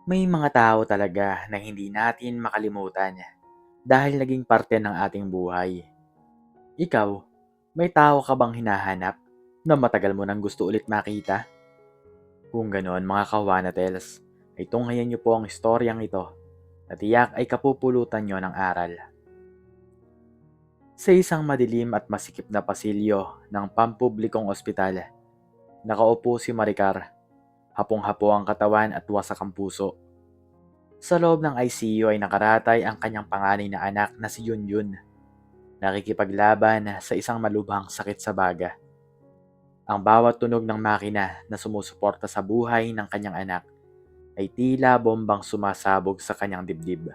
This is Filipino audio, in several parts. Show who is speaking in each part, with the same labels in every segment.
Speaker 1: May mga tao talaga na hindi natin makalimutan dahil naging parte ng ating buhay. Ikaw, may tao ka bang hinahanap na matagal mo nang gusto ulit makita? Kung ganoon mga kawanatels, ay tunghayan niyo po ang istoryang ito na tiyak ay kapupulutan niyo ng aral. Sa isang madilim at masikip na pasilyo ng pampublikong ospital, nakaupo si Maricar, hapong-hapo ang katawan at wasak ang puso. Sa loob ng ICU ay nakaratay ang kanyang panganay na anak na si Yunyun, nakikipaglaban sa isang malubhang sakit sa baga. Ang bawat tunog ng makina na sumusuporta sa buhay ng kanyang anak ay tila bombang sumasabog sa kanyang dibdib.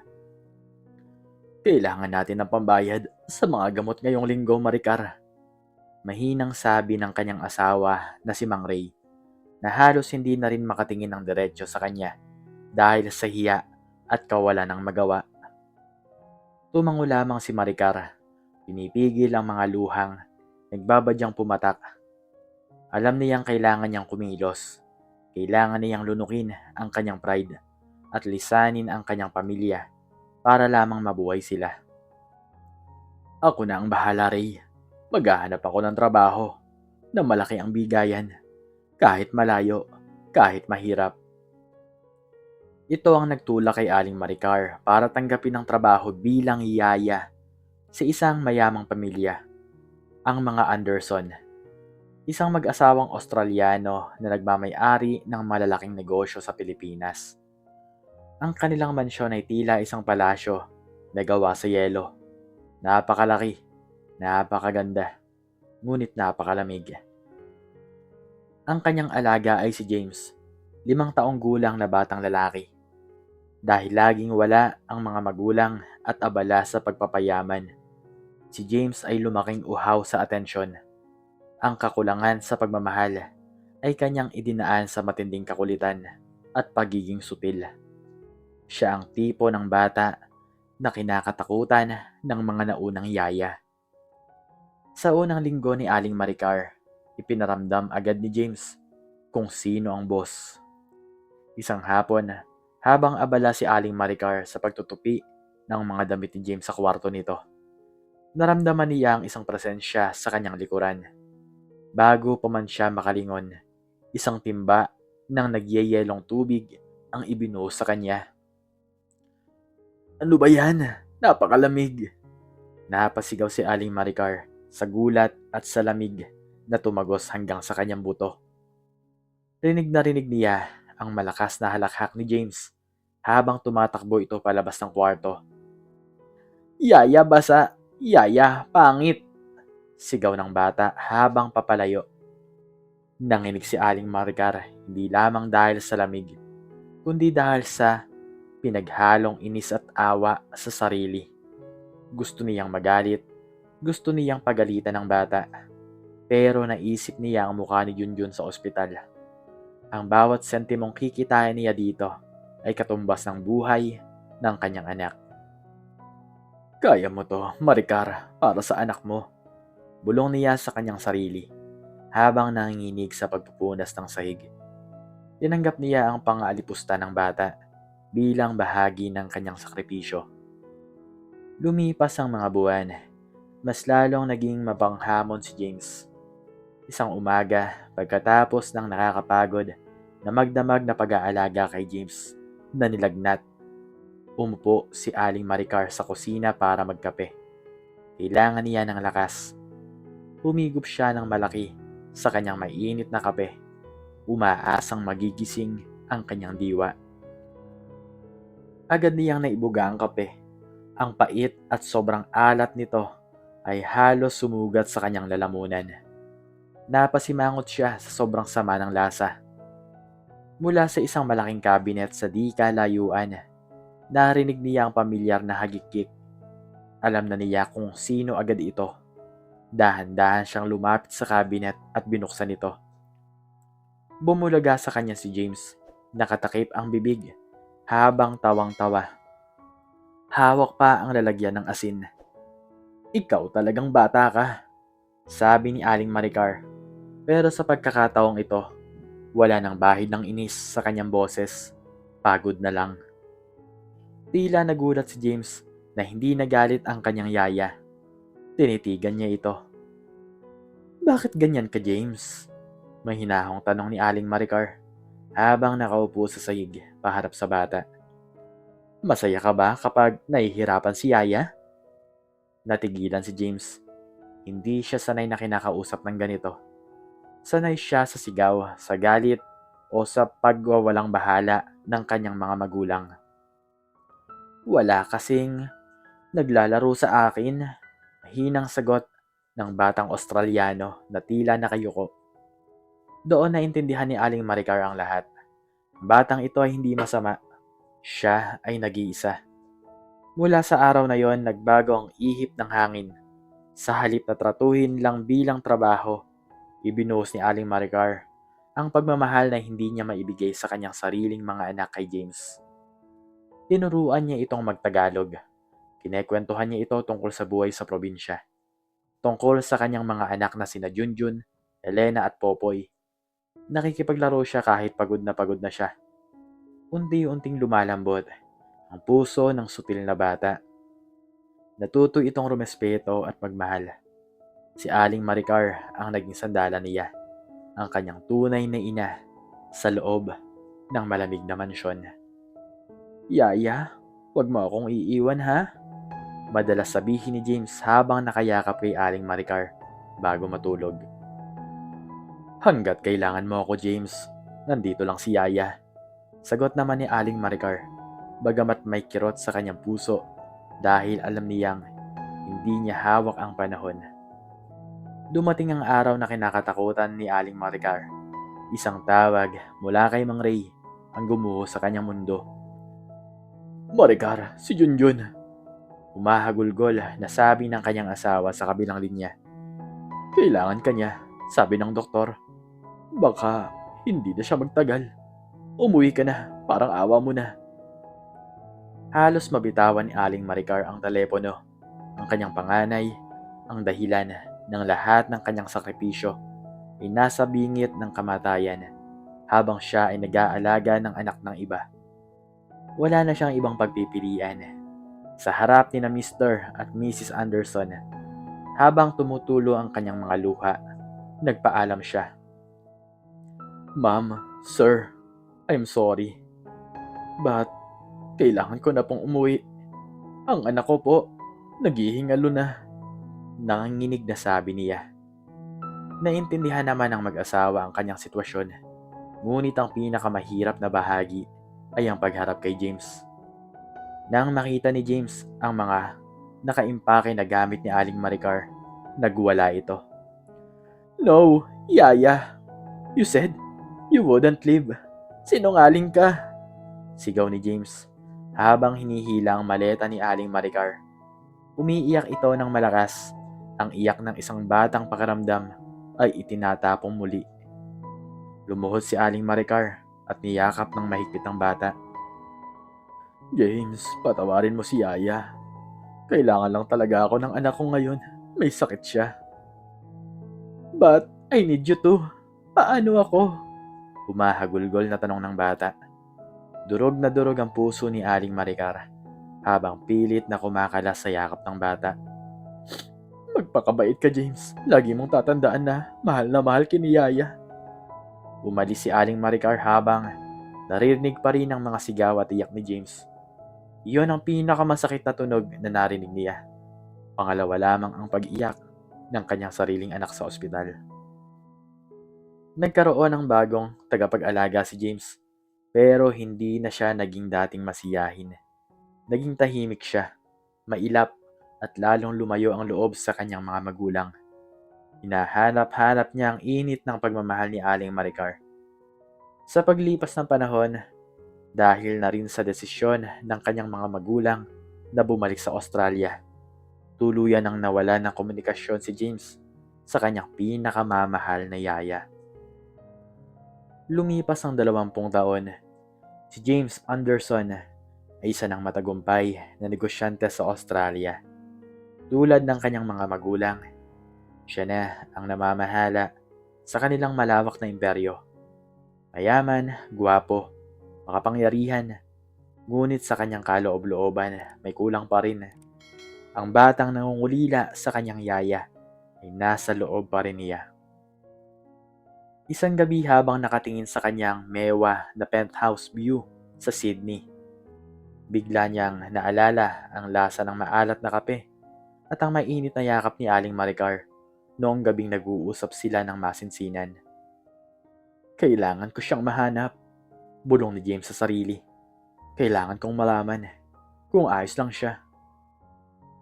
Speaker 1: Kailangan natin ng pambayad sa mga gamot ngayong linggo, Maricar. Mahinang sabi ng kanyang asawa na si Mang Ray, na halos hindi na rin makatingin ng diretsyo sa kanya dahil sa hiya at kawalan ng magawa. Tumango lamang si Maricar, pinipigil ang mga luhang, nagbabadyang pumatak. Alam niyang kailangan niyang kumilos, kailangan niyang lunukin ang kanyang pride at lisanin ang kanyang pamilya para lamang mabuhay sila. Ako na ang bahala, Ray. Maghahanap ako ng trabaho na malaki ang bigayan, kahit malayo, kahit mahirap. Ito ang nagtulak kay Aling Maricar para tanggapin ang trabaho bilang yaya sa isang mayamang pamilya, ang mga Anderson. Isang mag-asawang Australiano na nagmamay-ari ng malalaking negosyo sa Pilipinas. Ang kanilang mansyon ay tila isang palasyo na gawa sa yelo. Napakalaki, napakaganda, ngunit napakalamig. Ang kanyang alaga ay si James, 5 taong gulang na batang lalaki. Dahil laging wala ang mga magulang at abala sa pagpapayaman, si James ay lumaking uhaw sa atensyon. Ang kakulangan sa pagmamahal ay kanyang idinaan sa matinding kakulitan at pagiging sutil. Siya ang tipo ng bata na kinakatakutan ng mga naunang yaya. Sa unang linggo ni Aling Maricar, ipinaramdam agad ni James kung sino ang boss. Isang hapon, habang abala si Aling Maricar sa pagtutupi ng mga damit ni James sa kwarto nito, naramdaman niya ang isang presensya sa kanyang likuran. Bago pa man siya makalingon, isang timba ng nagyeyelong tubig ang ibinuhos sa kanya. Ano ba yan? Napakalamig! Napasigaw si Aling Maricar sa gulat at sa lamig na tumagos hanggang sa kanyang buto. Rinig na rinig niya ang malakas na halakhak ni James habang tumatakbo ito palabas ng kwarto. Yaya basa! Yaya pangit! Sigaw ng bata habang papalayo. Nanginig si Aling Maricar hindi lamang dahil sa lamig, kundi dahil sa pinaghalong inis at awa sa sarili. Gusto niyang magalit, gusto niyang pagalitan ng bata, pero naisip niya ang mukha ni Junjun sa ospital. Ang bawat sentimong kikitain niya dito ay katumbas ng buhay ng kanyang anak. Kaya mo to, Maricar, para sa anak mo. Bulong niya sa kanyang sarili habang nanginginig sa pagpupunas ng sahig. Tinanggap niya ang pang-aalipusta ng bata bilang bahagi ng kanyang sakripisyo. Lumipas ang mga buwan, mas lalong naging mapanghamon si James. Isang umaga, pagkatapos ng nakakapagod na magdamag na pag-aalaga kay James na nilagnat, umupo si Aling Maricar sa kusina para magkape. Kailangan niya ng lakas. Humigop siya ng malaki sa kanyang mainit na kape, umaasang magigising ang kanyang diwa. Agad niyang naibuga ang kape. Ang pait at sobrang alat nito ay halos sumugat sa kanyang lalamunan. Napasimangot siya sa sobrang sama ng lasa. Mula sa isang malaking kabinet sa di kalayuan, narinig niya ang pamilyar na hagikik. Alam na niya kung sino agad ito. Dahan-dahan siyang lumapit sa kabinet at binuksan ito. Bumulaga sa kanya si James. Nakatakip ang bibig habang tawang-tawa. Hawak pa ang lalagyan ng asin. Ikaw talagang bata ka, sabi ni Aling Maricar. Pero sa pagkakataong ito, wala nang bahid ng inis sa kanyang boses. pagod na lang. Tila nagulat si James na hindi nagalit ang kanyang yaya. Tinitigan niya ito. Bakit ganyan ka, James? Mahinahong tanong ni Aling Maricar habang nakaupo sa sayig paharap sa bata. Masaya ka ba kapag nahihirapan si yaya? Natigilan si James. Hindi siya sanay na kinakausap ng ganito. Sanay siya sa sigaw, sa galit, o sa pagwawalang bahala ng kanyang mga magulang. Wala kasing naglalaro sa akin, mahinang sagot ng batang Australiano na tila nakayuko. Doon naintindihan ni Aling Maricar ang lahat. Batang ito ay hindi masama. Siya ay nag-iisa. Mula sa araw na yon, nagbago ang ihip ng hangin. Sa halip na tratuhin lang bilang trabaho, ibinuhos ni Aling Maricar ang pagmamahal na hindi niya maibigay sa kanyang sariling mga anak kay James. Tinuruan niya itong magtagalog. Kinekwentuhan niya ito tungkol sa buhay sa probinsya. Tungkol sa kanyang mga anak na sina Junjun, Elena at Popoy. Nakikipaglaro siya kahit pagod na siya. Unti-unting lumalambot ang puso ng sutil na bata. Natuto itong rumespeto at magmahal. Si Aling Maricar ang naging sandalan niya, ang kanyang tunay na ina sa loob ng malamig na mansyon. Yaya, wag mo akong iiwan ha? Madalas sabihin ni James habang nakayakap kay Aling Maricar bago matulog. Hanggat kailangan mo ako, James, nandito lang si Yaya. Sagot naman ni Aling Maricar, bagamat may kirot sa kanyang puso dahil alam niyang hindi niya hawak ang panahon. Dumating ang araw na kinakatakutan ni Aling Maricar. Isang tawag mula kay Mang Ray ang gumuho sa kanyang mundo. Maricar, si Junjun. Umahagulgol na sabi ng kanyang asawa sa kabilang linya. Kailangan kanya, sabi ng doktor. Baka hindi na siya magtagal. Umuwi ka na, parang awa mo na. Halos mabitawan ni Aling Maricar ang telepono. Ang kanyang panganay, ang dahilan ng lahat ng kanyang sakripisyo, ay nasa bingit ng kamatayan habang siya ay nag-aalaga ng anak ng iba. Wala na siyang ibang pagpipilian. Sa harap ni na Mr. at Mrs. Anderson, habang tumutulo ang kanyang mga luha, nagpaalam siya. Ma'am, sir, I'm sorry. But, kailangan ko na pong umuwi. Ang anak ko po, naghihingalo na. Nanginginig na sabi niya. Naintindihan naman ng mag-asawa ang kanyang sitwasyon. Ngunit ang pinakamahirap na bahagi ay ang pagharap kay James. Nang makita ni James ang mga nakaimpake na gamit ni Aling Maricar, nagwala ito. No, Yaya. You said you wouldn't leave. Sinungaling ka. Sigaw ni James habang hinihila ang maleta ni Aling Maricar. Umiiyak ito ng malakas. Ang iyak ng isang batang pakiramdam ay itinatapong muli. Lumuhod si Aling Maricar at niyakap ng mahigpit ang bata. James, patawarin mo si Yaya. Kailangan lang talaga ako ng anak ko ngayon. May sakit siya. But I need you to. Paano ako? Humahagulgol na tanong ng bata. Durog na durog ang puso ni Aling Maricar habang pilit na kumakalas sa yakap ng bata. Magpakabait ka, James. Lagi mong tatandaan na mahal ki ni Yaya. Umalis si Aling Maricar habang naririnig pa rin ang mga sigaw at iyak ni James. Iyon ang pinakamasakit na tunog na narinig niya. Pangalawa lamang ang pag-iyak ng kanyang sariling anak sa ospital. Nagkaroon ng bagong tagapag-alaga si James, pero hindi na siya naging dating masiyahin. Naging tahimik siya, mailap at lalong lumayo ang loob sa kanyang mga magulang. Hinahanap-hanap niya ang init ng pagmamahal ni Aling Maricar. Sa paglipas ng panahon, dahil na rin sa desisyon ng kanyang mga magulang na bumalik sa Australia, tuluyan ang nawala ng komunikasyon si James sa kanyang pinakamamahal na yaya. Lumipas ang 20 taon, si James Anderson ay isa ng matagumpay na negosyante sa Australia. Tulad ng kanyang mga magulang, siya na ang namamahala sa kanilang malawak na imperyo. Mayaman, gwapo, makapangyarihan. Ngunit sa kanyang kaloob-looban, may kulang pa rin. Ang batang nangungulila sa kanyang yaya ay nasa loob pa rin niya. Isang gabi habang nakatingin sa kanyang mewa na penthouse view sa Sydney, bigla niyang naalala ang lasa ng maalat na kape at ang mainit na yakap ni Aling Maricar noong gabing nag-uusap sila ng masinsinan. Kailangan ko siyang mahanap, bulong ni James sa sarili. Kailangan kong malaman kung ayos lang siya.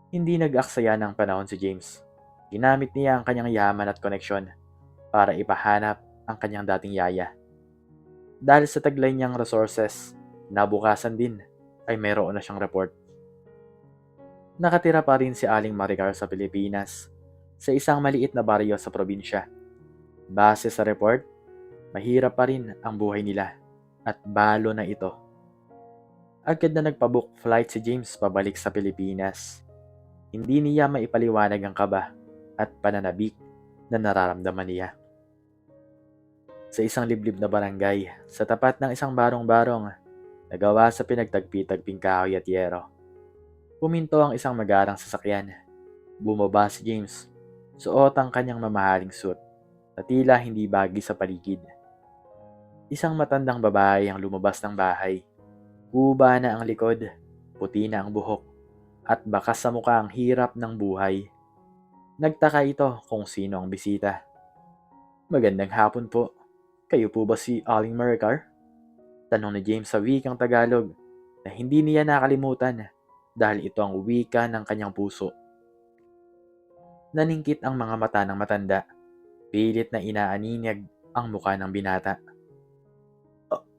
Speaker 1: Hindi nag-aksaya ng panahon si James. Ginamit niya ang kanyang yaman at koneksyon para ipahanap ang kanyang dating yaya. Dahil sa taglay niyang resources, nabukasan din ay mayroon na siyang report. Nakatira pa rin si Aling Maricar sa Pilipinas, sa isang maliit na baryo sa probinsya. Base sa report, mahirap pa rin ang buhay nila at balo na ito. Agad na nagpabook flight si James pabalik sa Pilipinas. Hindi niya maipaliwanag ang kaba at pananabik na nararamdaman niya. Sa isang liblib na barangay, sa tapat ng isang barong-barong, nagawa sa pinagtagpi-tagping kahoy at yero. Puminto ang isang magarang sasakyan. Bumaba si James, suot ang kanyang mamahaling suit na tila hindi bagay sa paligid. Isang matandang babae ang lumabas ng bahay. Kuba na ang likod, puti na ang buhok, at bakas sa mukha ang hirap ng buhay. Nagtaka ito kung sino ang bisita. Magandang hapon po. Kayo po ba si Aling Maricar? Tanong ni James sa wikang Tagalog na hindi niya nakalimutan dahil ito ang wika ng kanyang puso. Naningkit ang mga mata ng matanda. Pilit na inaaninyag ang mukha ng binata.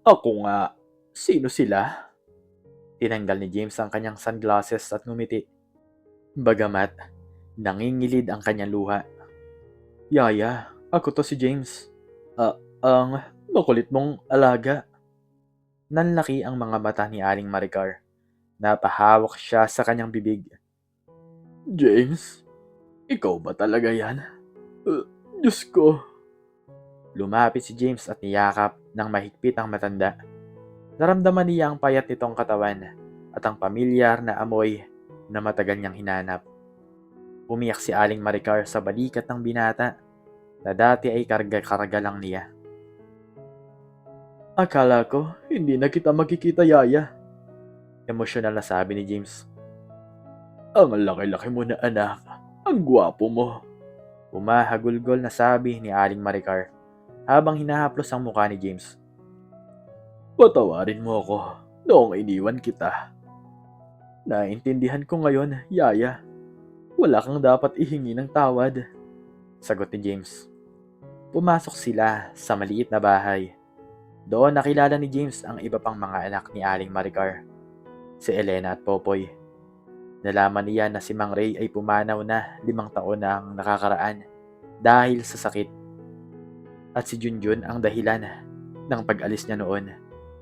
Speaker 1: Ako nga. Sino sila? Tinanggal ni James ang kanyang sunglasses at ngumiti. Bagamat, nangingilid ang kanyang luha. Yaya, ako to si James. Ang makulit mong alaga. Nanlaki ang mga mata ni Aling Maricar. Napahawak siya sa kanyang bibig. James, ikaw ba talaga yan? Diyos ko. Lumapit si James at niyakap ng mahigpit ang matanda. Naramdaman niya ang payat nitong katawan at ang pamilyar na amoy na matagal niyang hinanap. Umiyak si Aling Maricar sa balikat ng binata na dati ay karga-karga lang niya. Akala ko hindi na kita makikita, yaya. Emosyonal na sabi ni James. Ang laki-laki mo na anak. Ang gwapo mo. Umahagulgol na sabi ni Aling Maricar habang hinahaplos ang mukha ni James. Patawarin mo ako noong iniwan kita. Naintindihan ko ngayon, yaya. Wala kang dapat ihingi ng tawad. Sagot ni James. Pumasok sila sa maliit na bahay. Doon nakilala ni James ang iba pang mga anak ni Aling Maricar. Si Elena at Popoy. Nalaman niya na si Mang Ray ay pumanaw na 5 taon na ang nakakaraan dahil sa sakit. At si Junjun ang dahilan ng pag-alis niya noon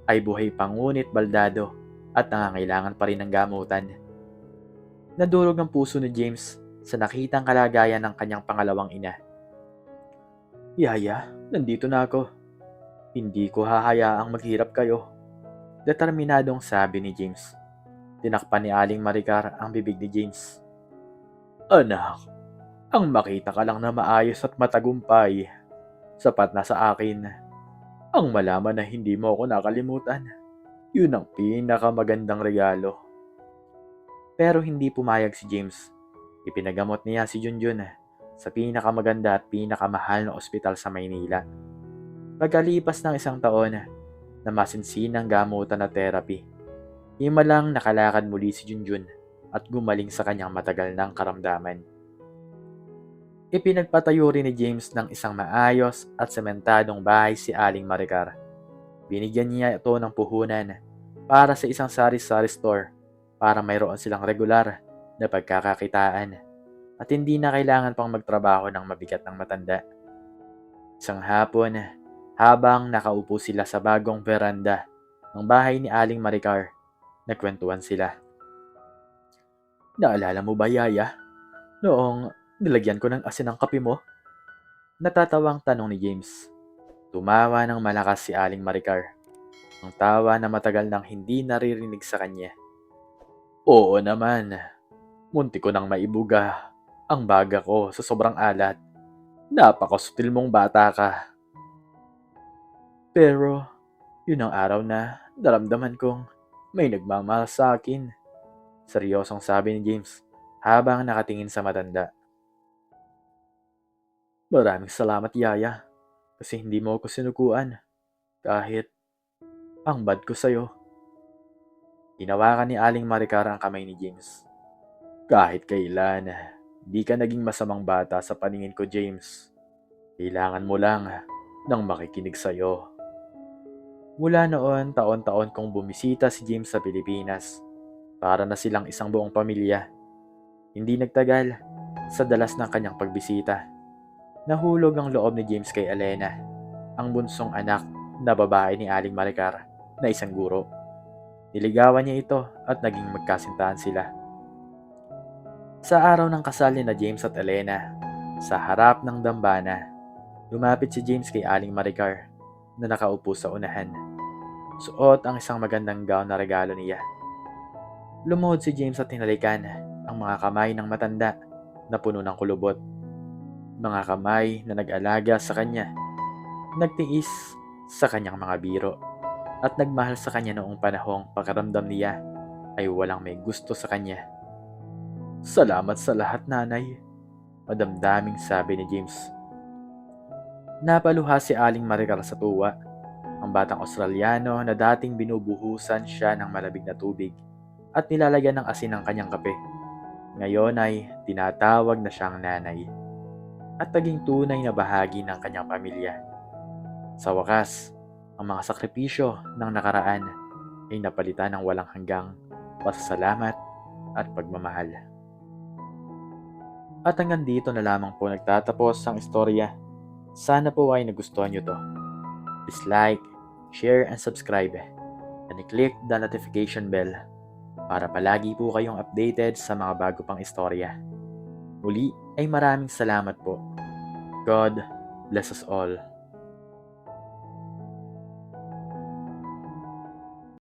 Speaker 1: ay buhay pa ngunit baldado at nangangailangan pa rin ng gamutan. Nadurog ang puso ni James sa nakitang kalagayan ng kanyang pangalawang ina. Yaya, nandito na ako. Hindi ko hahayaang maghirap kayo. Determinadong sabi ni James. Tinakpan ni Aling Maricar ang bibig ni James. Anak, ang makita ka lang na maayos at matagumpay. Sapat na sa akin. Ang malaman na hindi mo ako nakalimutan. Yun ang pinakamagandang regalo. Pero hindi pumayag si James. Ipinagamot niya si Junjun sa pinakamaganda at pinakamahal na ospital sa Maynila. Pagkalipas ng 1 taon na masinsinang gamutan na therapy, himalang nakalakad muli si Junjun at gumaling sa kanyang matagal ng karamdaman. Ipinagpatayo rin ni James ng isang maayos at sementadong bahay si Aling Maricar. Binigyan niya ito ng puhunan para sa isang sari-sari store para mayroon silang regular na pagkakakitaan at hindi na kailangan pang magtrabaho ng mabigat ng matanda. Isang hapon, habang nakaupo sila sa bagong veranda ng bahay ni Aling Maricar, nagkwentuhan sila. Naalala mo ba, yaya? Noong nilagyan ko ng asin ang kape mo? Natatawang tanong ni James. Tumawa ng malakas si Aling Maricar. Ang tawa na matagal nang hindi naririnig sa kanya. Oo naman, munti ko nang maibuga ang baga ko sa sobrang alat. Napakasutil mong bata ka. Pero, yun ang araw na naramdaman kong may nagmamahal sa akin. Seryosong sabi ni James habang nakatingin sa matanda. Maraming salamat, Yaya, kasi hindi mo ako sinukuan kahit ang bad ko sa'yo. Hinawakan ni Aling Maricar ang kamay ni James. Kahit kailan, di ka naging masamang bata sa paningin ko, James. Kailangan mo lang ng makikinig sa'yo. Mula noon, taon-taon kong bumisita si James sa Pilipinas. Para na silang isang buong pamilya. Hindi nagtagal, sa dalas ng kanyang pagbisita, nahulog ang loob ni James kay Elena, ang bunsong anak na babae ni Aling Maricar na isang guro. Niligawan niya ito at naging magkasintahan sila. Sa araw ng kasal ni na James at Elena, sa harap ng dambana, lumapit si James kay Aling Maricar na nakaupo sa unahan. Suot ang isang magandang gown na regalo niya. Lumuhod si James at hinalikan ang mga kamay ng matanda na puno ng kulubot. Mga kamay na nag-alaga sa kanya, nagtiis sa kanyang mga biro, at nagmahal sa kanya noong panahong pakiramdam niya ay walang may gusto sa kanya. Salamat sa lahat, nanay, madamdaming sabi ni James. Napaluha si Aling Maricar sa tuwa. Ang batang Australiano na dating binubuhusan siya ng malamig na tubig at nilalagyan ng asin ang kanyang kape. Ngayon ay tinatawag na siyang nanay at naging tunay na bahagi ng kanyang pamilya. Sa wakas, ang mga sakripisyo ng nakaraan ay napalitan ng walang hanggang pasasalamat at pagmamahal. At hanggang dito na lamang po nagtatapos ang istorya. Sana po ay nagustuhan nyo to. Please like, share, and subscribe. And i-click the notification bell para palagi po kayong updated sa mga bago pang istorya. Muli ay maraming salamat po. God bless us all.